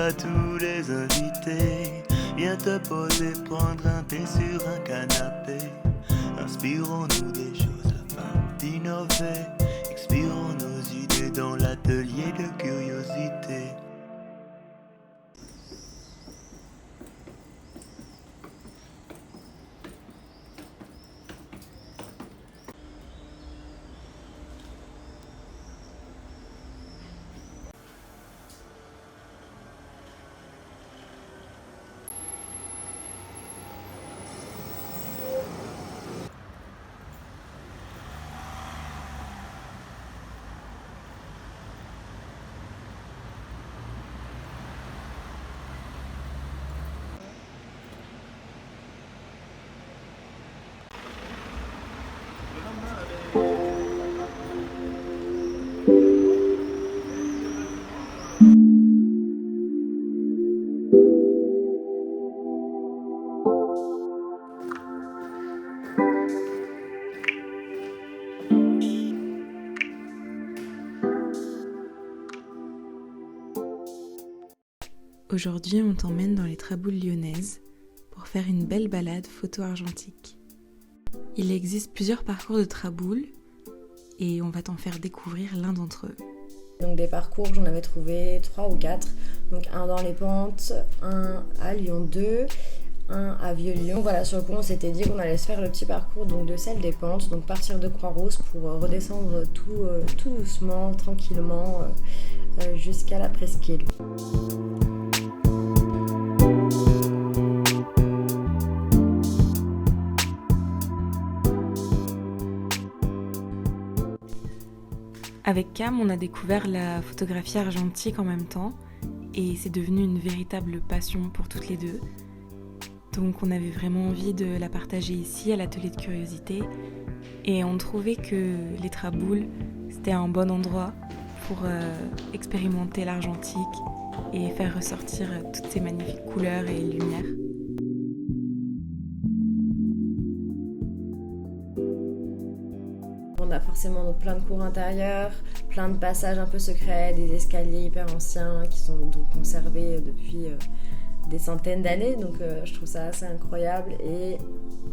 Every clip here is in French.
à tous les invités. Viens te poser, prendre un thé sur un canapé. Inspirons-nous des choses afin d'innover. Expirons nos idées dans l'atelier de curiosité. Aujourd'hui, on t'emmène dans les Traboules lyonnaises pour faire une belle balade photo-argentique. Il existe plusieurs parcours de Traboules et on va t'en faire découvrir l'un d'entre eux. Donc des parcours, j'en avais trouvé 3 ou 4. Donc un dans les pentes, un à Lyon 2, un à Vieux-Lyon. Voilà, sur le coup, on s'était dit qu'on allait se faire le petit parcours donc, de celle des pentes, donc partir de Croix-Rousse pour redescendre tout doucement, tranquillement, jusqu'à la presqu'île. Avec Cam, on a découvert la photographie argentique en même temps et c'est devenu une véritable passion pour toutes les deux. Donc on avait vraiment envie de la partager ici à l'atelier de curiosité et on trouvait que les Traboules, c'était un bon endroit pour expérimenter l'argentique et faire ressortir toutes ces magnifiques couleurs et lumières. On a forcément donc plein de cours intérieurs, plein de passages un peu secrets, des escaliers hyper anciens qui sont donc conservés depuis des centaines d'années, donc je trouve ça assez incroyable. Et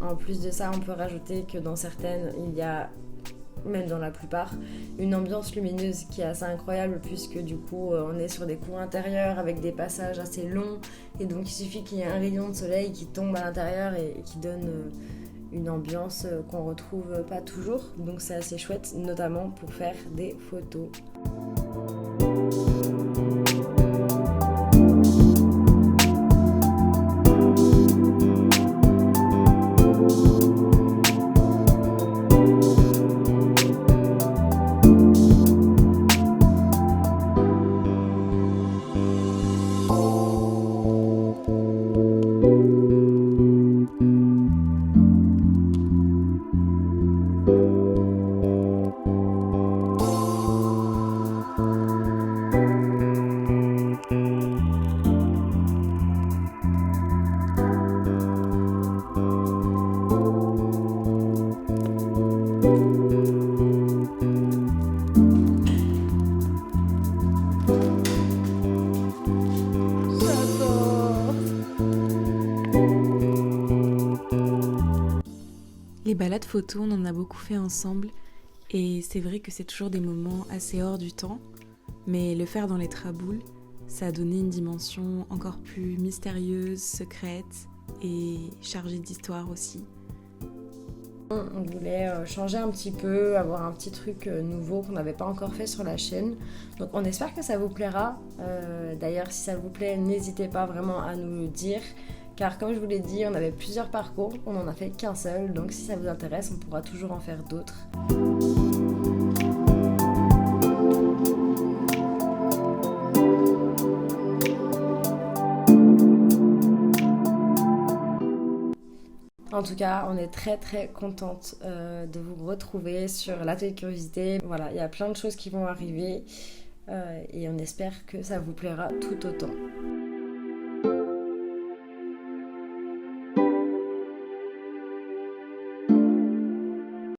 en plus de ça, on peut rajouter que dans certaines, il y a, même dans la plupart, une ambiance lumineuse qui est assez incroyable puisque du coup on est sur des cours intérieurs avec des passages assez longs et donc il suffit qu'il y ait un rayon de soleil qui tombe à l'intérieur et qui donne une ambiance qu'on retrouve pas toujours, donc c'est assez chouette, notamment pour faire des photos. Les balades photos, on en a beaucoup fait ensemble et c'est vrai que c'est toujours des moments assez hors du temps, mais le faire dans les Traboules, ça a donné une dimension encore plus mystérieuse, secrète et chargée d'histoire aussi. On voulait changer un petit peu, avoir un petit truc nouveau qu'on n'avait pas encore fait sur la chaîne. Donc on espère que ça vous plaira. D'ailleurs, si ça vous plaît, n'hésitez pas vraiment à nous le dire. Car comme je vous l'ai dit, on avait plusieurs parcours, on n'en a fait qu'un seul. Donc si ça vous intéresse, on pourra toujours en faire d'autres. En tout cas, on est très très contente de vous retrouver sur l'atelier de curiosité. Voilà, il y a plein de choses qui vont arriver et on espère que ça vous plaira tout autant.